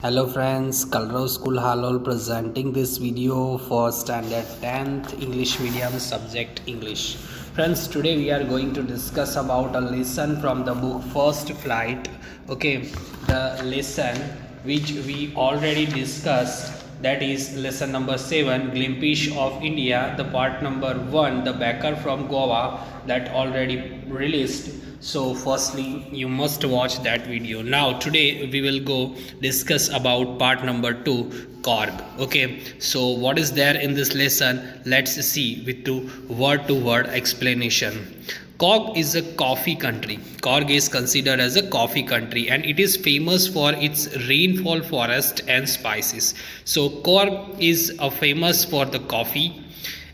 Hello friends, Kalrao School Halol presenting this video for standard 10th English medium subject English. Friends, today we are going to discuss about a lesson from the book First Flight. Okay, the lesson which we already discussed, that is lesson number 7, Glimpse of India, the part number 1, the baker from Goa, that already released. So firstly you must watch that video. Now today we will go discuss about part number 2, Korg. Okay, so what is there in this lesson? Let's see with to word explanation. Korg is a coffee country. Korg is considered as a coffee country and it is famous for its rainfall forest and spices. So Korg is famous for the coffee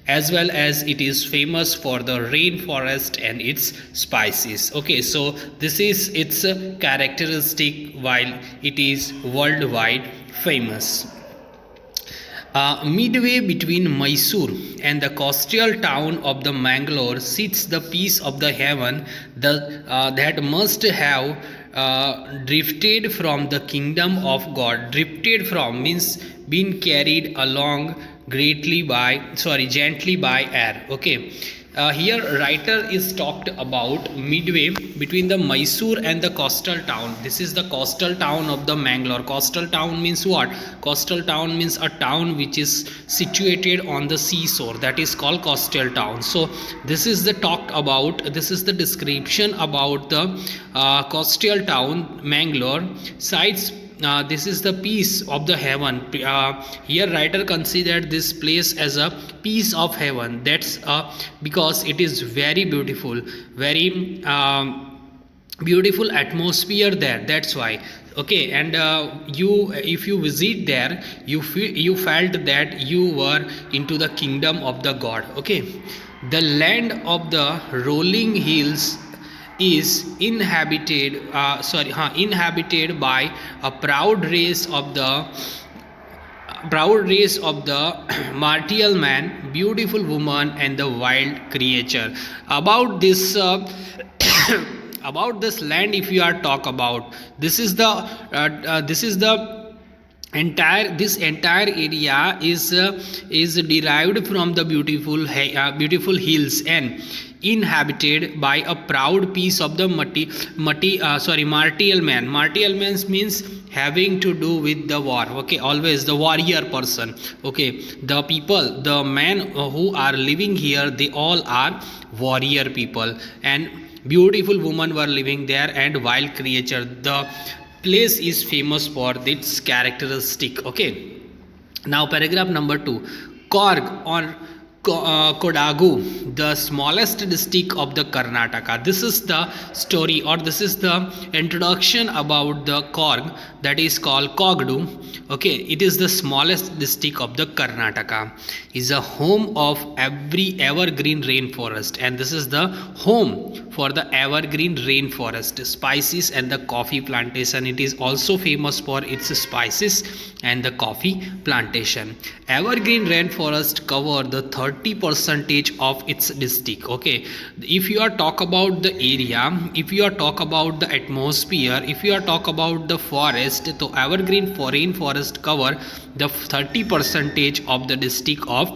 as well as it is famous for the rainforest and its spices. Okay, so this is its characteristic while it is worldwide famous. Midway between Mysore and the coastal town of the Mangalore sits the piece of the heaven that must have drifted from the kingdom of God. Drifted from means been carried along gently by air. Okay, here writer is talked about midway between the Mysore and the coastal town. This is the coastal town of the Mangalore. Coastal town means what? Coastal town means a town which is situated on the seashore, that is called coastal town. So this is the description about the coastal town Mangalore sites. This is the piece of the heaven. Here writer considered this place as a piece of heaven. That's because it is very beautiful, very beautiful atmosphere there. That's why. Okay, and if you visit there, you felt that you were into the kingdom of the God. Okay, the land of the rolling hills is inhabited by a proud race of the martial man, beautiful woman and the wild creature. About this about this land, if you are talk about, this is the entire area is derived from the beautiful hills and inhabited by a proud piece of the martial man. Martial man means having to do with the war. Okay, always the warrior person. Okay, the people, the men who are living here, they all are warrior people, and beautiful women were living there and wild creature. The place is famous for its characteristic. Okay, now paragraph number 2, Korg or Kodagu, the smallest district of the Karnataka. This is the story, or this is the introduction about the Korg, that is called Kogdu. Okay, it is the smallest district of the Karnataka. Is a home of every evergreen rainforest, and this is the home for the evergreen rainforest, spices and the coffee plantation. It is also famous for its spices and the coffee plantation. Evergreen rainforest cover the 30% of its district. Okay, if you are talk about the area, if you are talk about the atmosphere, if you are talk about the forest, so evergreen rainforest cover the 30% of the district of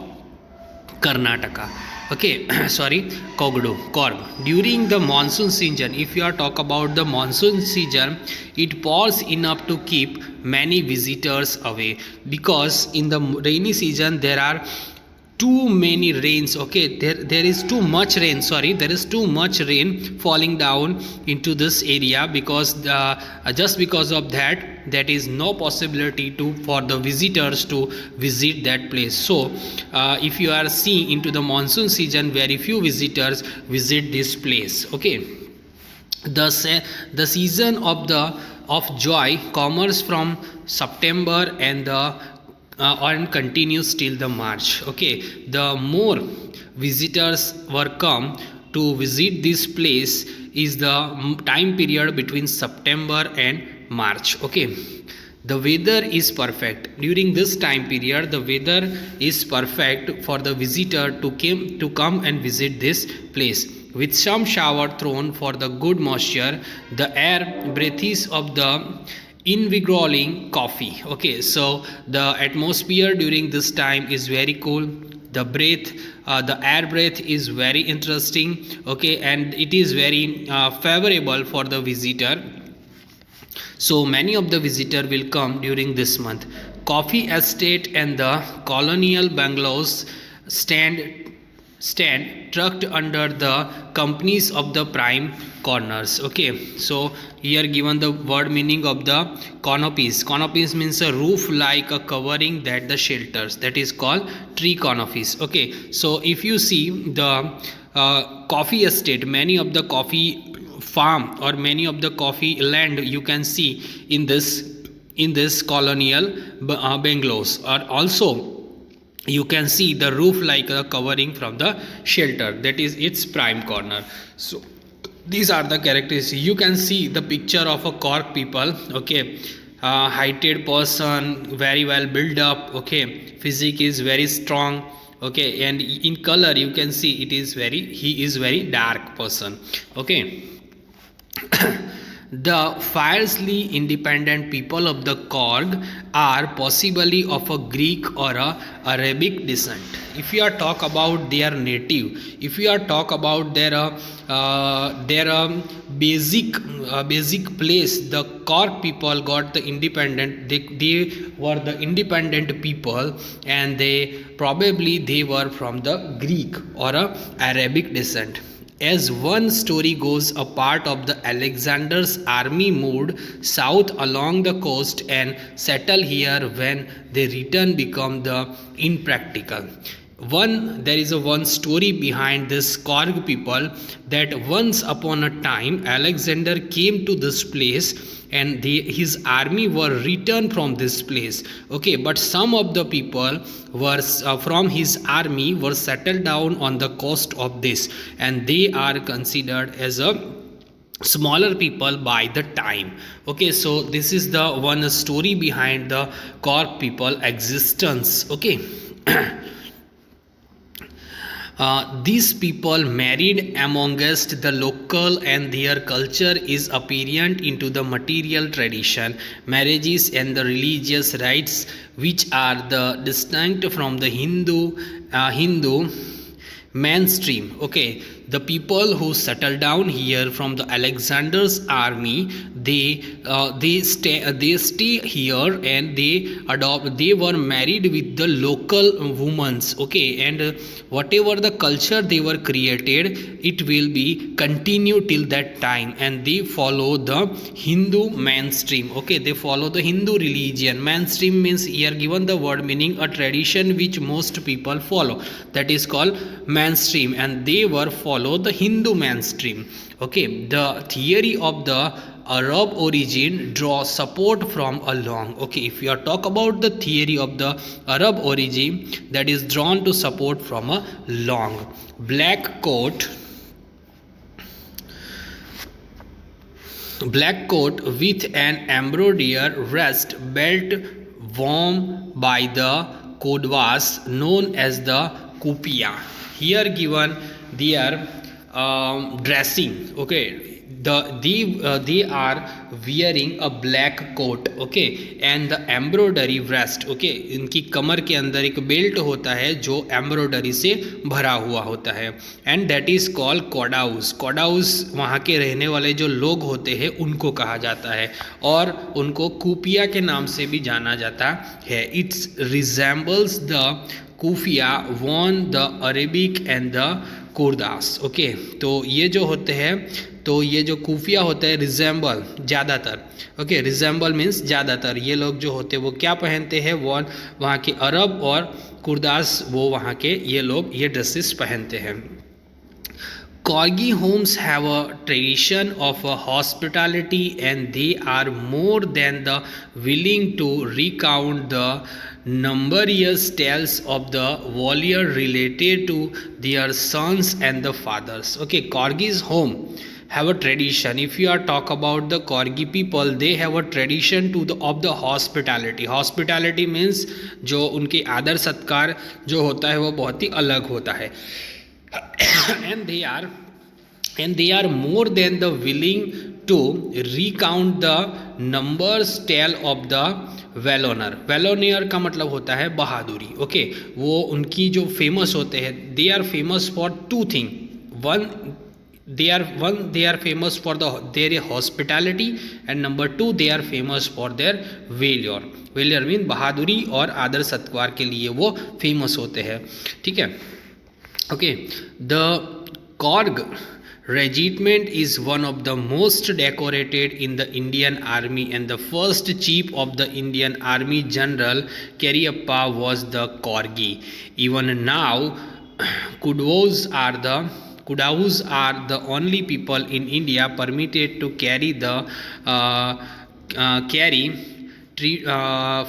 Karnataka. Okay, sorry, Korg. During the monsoon season, if you are talk about the monsoon season, it pours enough to keep many visitors away, because in the rainy season there are too many rains. Okay, there is too much rain, there is too much rain falling down into this area, because just because of that is no possibility for the visitors to visit that place. So if you are seeing into the monsoon season, very few visitors visit this place. Okay, the season of joy comes from September and continues till the March. Okay, the more visitors were come to visit this place is the time period between September and March. Okay, the weather is perfect during this time period. The weather is perfect for the visitor to come and visit this place, with some shower thrown for the good moisture. The air breathes of the invigorating coffee. Okay, so the atmosphere during this time is very cool. The breath, the air breath is very interesting. Okay, and it is very favorable for the visitor. So many of the visitor will come during this month. Coffee estate and the colonial bungalows stand tucked under the companies of the prime corners. Okay, so here given the word meaning of the canopies. Canopies means a roof like a covering that the shelters, that is called tree canopies. Okay, so if you see the coffee estate, many of the coffee farm or many of the coffee land you can see in this colonial bungalows, or also you can see the roof like a covering from the shelter, that is its prime corner. So these are the characteristics. You can see the picture of a Cork people. Okay, heighted person, very well built up. Okay, physique is very strong. Okay, and in color you can see he is very dark person. Okay. The fiercely independent people of the Cork are possibly of a Greek or a Arabic descent. If you are talk about their native, if you are talk about their basic place, the Cork people got the independent. They were the independent people, and they were from the Greek or a Arabic descent. As one story goes, a part of the Alexander's army moved south along the coast and settled here. When they return, become the impractical. There is one story behind this Cork people, that once upon a time Alexander came to this place and his army were returned from this place. Okay, but some of the people were from his army were settled down on the coast of this, and they are considered as a smaller people by the time. Okay, so this is the one story behind the Cork people existence. Okay. These people married amongst the local, and their culture is apparent into the material tradition, marriages and the religious rites, which are the distinct from the Hindu mainstream. Okay, the people who settled down here from the Alexander's army, they stay here, and they were married with the local women. Okay, and whatever the culture they were created, it will be continue till that time, and they follow the Hindu mainstream. Okay, they follow the Hindu religion. Mainstream means here given the word meaning a tradition which most people follow, that is called mainstream, and they were follow the Hindu mainstream. Okay, the theory of the Arab origin draw support from a long. Okay, if you are talk about the theory of the Arab origin, that is drawn to support from a long black coat with an embroidered wrist belt worn by the Kodwas, known as the kupia. Here given their dressing. Okay, they are wearing a black coat. Okay, and the embroidery vest. Okay, इनकी कमर के अंदर एक belt होता है जो embroidery से भरा हुआ होता है, एंड दैट इज कॉल्ड कोडाउस. कोडाउस वहाँ के रहने वाले जो लोग होते हैं उनको कहा जाता है, और उनको कुपिया के नाम से भी जाना जाता है. It's resembles the keffiyeh worn the Arabic and the Kurds. Okay, तो ये जो होते हैं, तो ये जो कुफिया होता है रिजेंबल ज़्यादातर. ओके, रिजेंबल मीन्स ज़्यादातर ये लोग जो होते हैं वो क्या पहनते हैं, वो वहाँ के अरब और कुर्दास वो वहाँ के ये लोग ये ड्रेसेस पहनते हैं. Corgi homes have a tradition of hospitality, and they are more than the willing to recount the numberless tales of the warrior related to their sons and the fathers. Okay, Corgi's home have a tradition. If you are talk about the Corgi people, they have a tradition of the hospitality. Hospitality means जो उनके आदर सत्कार जो होता है वो बहुत ही अलग होता है. and they are more than the willing to recount the numbers tell of the valor. Valor का मतलब होता है बहादुरी. ओके, वो उनकी जो फेमस होते हैं, they are famous for two things. They are famous for their hospitality, and number two they are famous for their valor. Valor mean बहादुरी और आदर सत्कार के लिए वो फेमस होते हैं. ठीक है. Okay, the Korg regiment is one of the most decorated in the Indian Army, and the first chief of the Indian Army, General Cariappa, was the Corgi. Even now, Kudus are the only people in India permitted to carry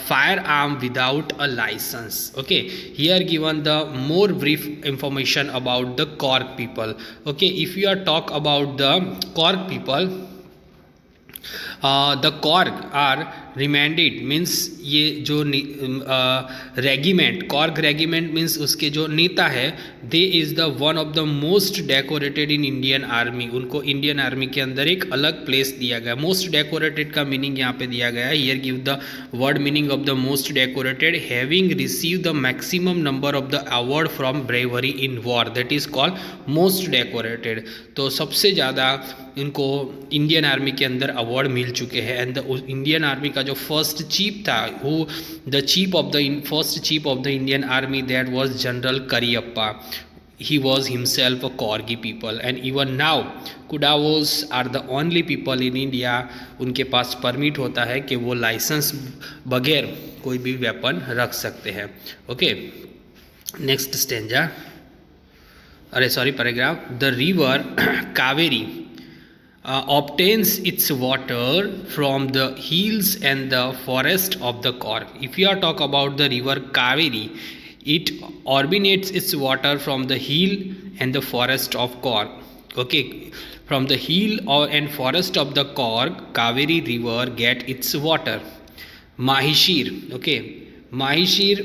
firearm without a license. Okay, here given the more brief information about the Korg people. Okay, if you are talk about the Korg people, the Korg are remanded means ये जो regiment, Korg regiment means उसके जो नेता है, they is the one of the most decorated in Indian army. उनको Indian army के अंदर एक अलग प्लेस दिया गया. मोस्ट डेकोरेटेड का मीनिंग यहाँ पे दिया गया है. Here give the word meaning of the most decorated, having receive the maximum number of the award from bravery in war, that is called most decorated. तो सबसे ज़्यादा इनको इंडियन आर्मी के अंदर अवार्ड मिल चुके हैं. एंड द इंडियन आर्मी का जो फर्स्ट चीफ था, who the chief of the first chief of the Indian army, that was general Cariappa. he was himself a Corgi people, and even now Kudavos are the only people in India, उनके पास permit होता है कि वो licence बगैर कोई भी weapon रख सकते हैं. Okay, next stanza, paragraph. The river Kaveri obtains its water from the hills and the forest of the Korg. If you are talk about the river Kaveri, it originates its water from the hill and the forest of Korg. Okay, from the hill and forest of the Korg, Kaveri river get its water. Mahishir. Okay, Mahishir,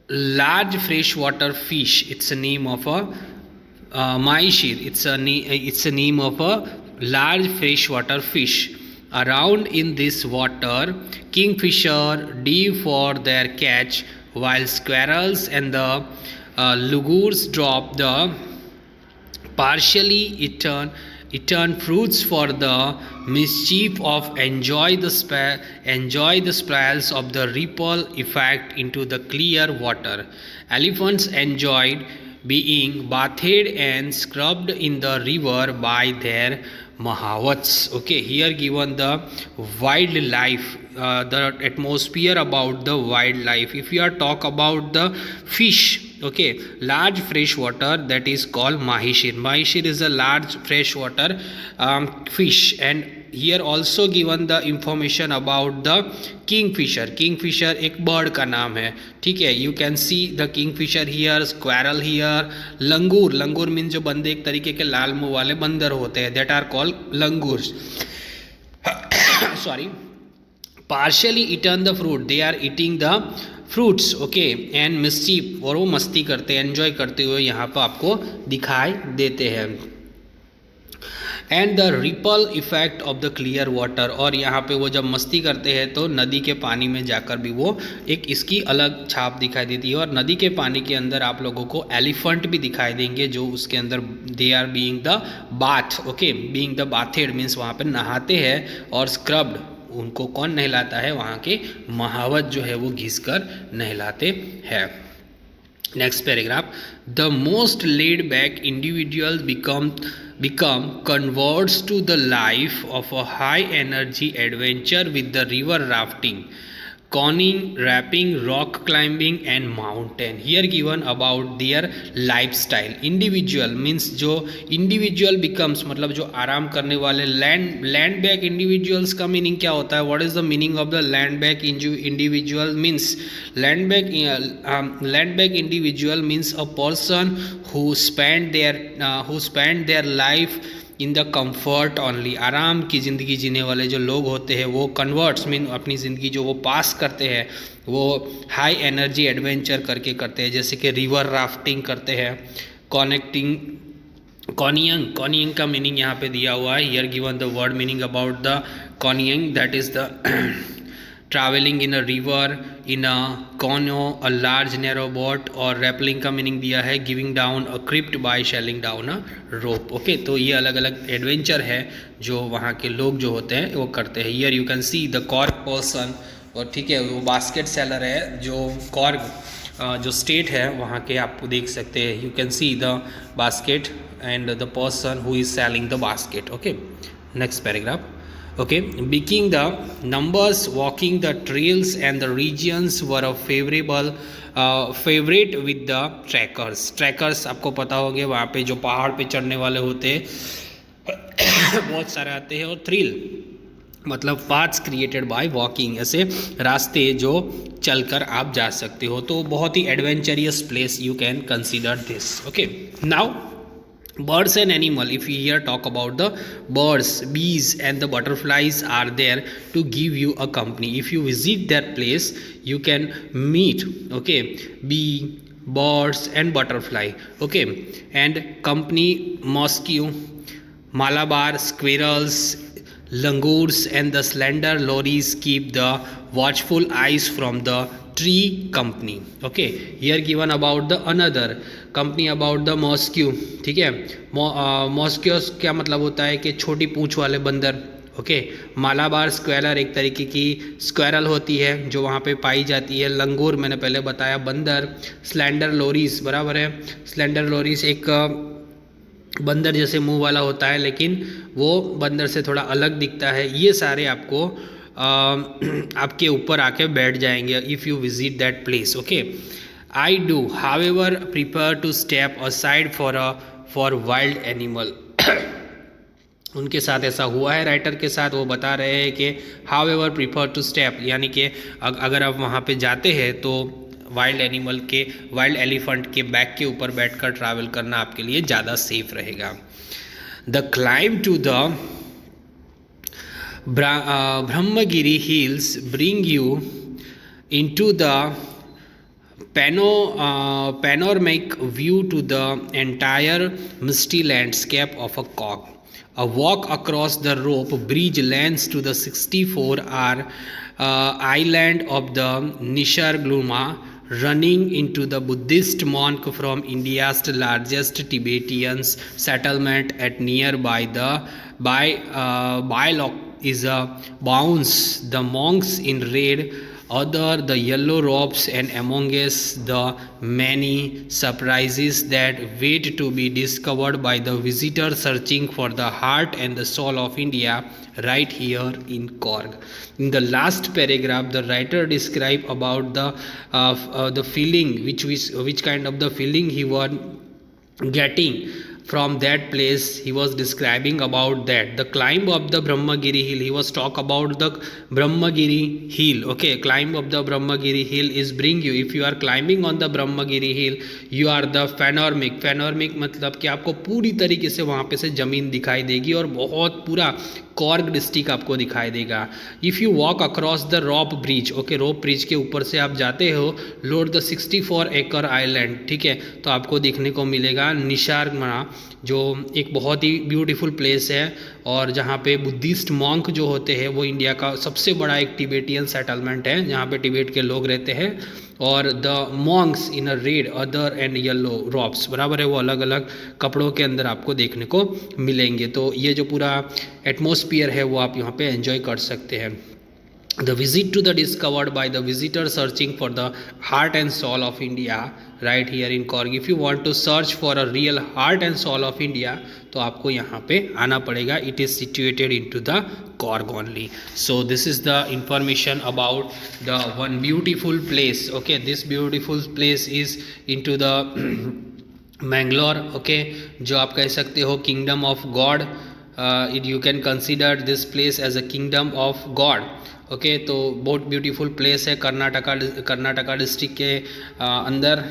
large freshwater fish. It's a name of a Mahishir. It's a name of a large freshwater fish. Around in this water, kingfisher dive for their catch, while squirrels and the lugurs drop the partially eaten fruits for the mischief of enjoy the spirals of the ripple effect into the clear water. Elephants enjoyed being bathed and scrubbed in the river by their Mahawats. Okay, here given the wildlife, the atmosphere about the wildlife. If you are talk about the fish, okay, large freshwater, that is called Mahishir. Mahishir is a large freshwater fish. And here also given the information about the kingfisher. Kingfisher एक bird का नाम है. ठीक है, you can see the kingfisher here, squirrel here, langur. Langur mean जो बंदे एक तरीके के लाल मुंह वाले बंदर होते हैं, that are called langur. Sorry, partially eaten the fruit, they are eating the fruits. Okay, and mischief, और वो मस्ती करते हैं, एंजॉय करते हुए यहाँ पर आपको दिखाई देते हैं. And the ripple effect of the clear water, और यहाँ पे वो जब मस्ती करते हैं तो नदी के पानी में जाकर भी वो एक इसकी अलग छाप दिखाई देती है. और नदी के पानी के अंदर आप लोगों को एलिफेंट भी दिखाई देंगे, जो उसके अंदर they are being the bath. Okay, being the bathed means वहाँ पे नहाते हैं. और स्क्रब्ड, उनको कौन नहलाता है? वहाँ के महावत जो है वो घिस कर नहलाते हैं. Next paragraph. The most laid back individual become converts to the life of a high energy adventure with the river rafting, canoeing, rapping, rock climbing and mountain. Here given about their lifestyle. Individual means जो individual becomes मतलब जो आराम करने वाले. land back individuals का meaning क्या होता है? What is the meaning of the land back individual? Means land back individual means a person who spend their life in the comfort only. आराम की ज़िंदगी जीने वाले जो लोग होते हैं वो कन्वर्ट्स मीन अपनी ज़िंदगी जो वो पास करते हैं वो हाई एनर्जी एडवेंचर करके करते हैं. जैसे कि रिवर राफ्टिंग करते हैं, कॉनियंग का मीनिंग यहाँ पे दिया हुआ है. Here given the word meaning about the canoeing, that is the travelling in a river in a canoe, a large narrow boat. और रैपलिंग का मीनिंग दिया है giving down a crypt by shelling down a rope. Okay, तो ये अलग अलग adventure है जो वहाँ के लोग जो होते हैं वो करते हैं. Here you can see the Korg person, और ठीक है वो बास्केट सेलर है जो कॉर्ग जो स्टेट है वहाँ के आपको देख सकते हैं. You can see the basket and the person who is selling the basket. Okay, next paragraph. Okay, being the numbers, walking the trails and the regions were a favorite with the trackers आपको पता होंगे वहाँ पे जो पहाड़ पे चढ़ने वाले होते हैं बहुत सारे आते हैं. और थ्रिल मतलब पाथ्स क्रिएटेड बाय वॉकिंग, ऐसे रास्ते जो चलकर आप जा सकते हो. तो बहुत ही adventurous place you can consider this. Okay, now birds and animal, if we here talk about the birds, bees and the butterflies are there to give you a company. If you visit that place you can meet, okay, bee, birds and butterfly. Okay, and company mosquito, malabar squirrels, langurs and the slender lories keep the watchful eyes from the tree company. Okay, here given about the another company about the mosquito. ठीक है, मॉस्क्यूस क्या मतलब होता है कि छोटी पूंछ वाले बंदर. ओके, मालाबार स्क्वेरल एक तरीके की स्क्वेरल होती है जो वहाँ पे पाई जाती है. लंगूर मैंने पहले बताया बंदर. स्लेंडर लोरीज बराबर है, स्लेंडर लोरीज एक बंदर जैसे मुंह वाला होता है लेकिन वो बंदर से थोड़ा अलग दिखता है. ये सारे आपको आपके ऊपर आके बैठ जाएंगे if you visit that place. Okay, I do, however, prefer to step aside for wild animal. उनके साथ ऐसा हुआ है राइटर के साथ. वो बता रहे हैं कि however prefer to step, यानी कि अगर आप वहाँ पे जाते हैं तो वाइल्ड एलिफेंट के बैक के ऊपर बैठकर ट्रैवल करना आपके लिए ज़्यादा सेफ रहेगा. The climb to the Brahmagiri hills bring you into the panoramic view to the entire misty landscape of a Korg. A walk across the rope bridge lands to the 64-hour island of the Nisargluma, running into the Buddhist monk from India's largest Tibetan settlement at nearby the Bailok is a bounce. The monks in red, other the yellow robes, and among us the many surprises that wait to be discovered by the visitor searching for the heart and the soul of India right here in Korg. In the last paragraph the writer describe about the feeling which kind of the feeling he was getting from that place. He was describing about that the climb of the Brahmagiri hill. He was talk about the Brahmagiri hill. Okay, climb of the Brahmagiri hill is bring you, if you are climbing on the Brahmagiri hill you are the panoramic मतलब कि आपको पूरी तरीके से वहाँ पे से ज़मीन दिखाई देगी और बहुत पूरा कॉर्ग डिस्ट्रिक्ट आपको दिखाई देगा. If you walk across the rope bridge, okay, rope bridge के ऊपर से आप जाते हो लोड द 64 एकड़ आइलैंड. ठीक है, तो आपको देखने को मिलेगा निसारगढ़, जो एक बहुत ही ब्यूटीफुल प्लेस है और जहाँ पे बुद्धिस्ट मॉन्क जो होते हैं वो इंडिया का सबसे बड़ा एक टिबेटियन सेटलमेंट है जहाँ पे टिबेट के लोग रहते हैं. और the Monks in a red, other and yellow robes बराबर है, वो अलग अलग कपड़ों के अंदर आपको देखने को मिलेंगे. तो ये जो पूरा एटमॉस्फियर है वो आप यहाँ पे एंजॉय कर सकते हैं. The visit to the discovered by the visitor searching for the heart and soul of India right here in Korg. If you want to search for a real heart and soul of India तो आपको यहाँ पे आना पड़ेगा. It is situated into the Korg only. So this is the information about the one beautiful place. Okay, this beautiful place is into the Mangalore. Okay, जो आप कह सकते हो kingdom of God. You can consider this place as a kingdom of God. Okay, तो बहुत beautiful place है Karnataka district के अंदर.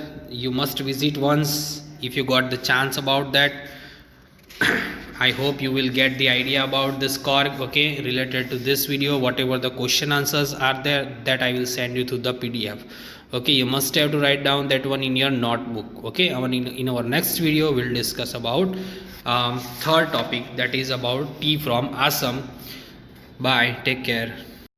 You must visit once if you got the chance about that. I hope you will get the idea about this Korg, okay, related to this video. Whatever the question answers are there, that I will send you to the PDF. Okay, you must have to write down that one in your notebook. Okay, in our next video we'll discuss about third topic, that is about tea from Assam. Bye, take care.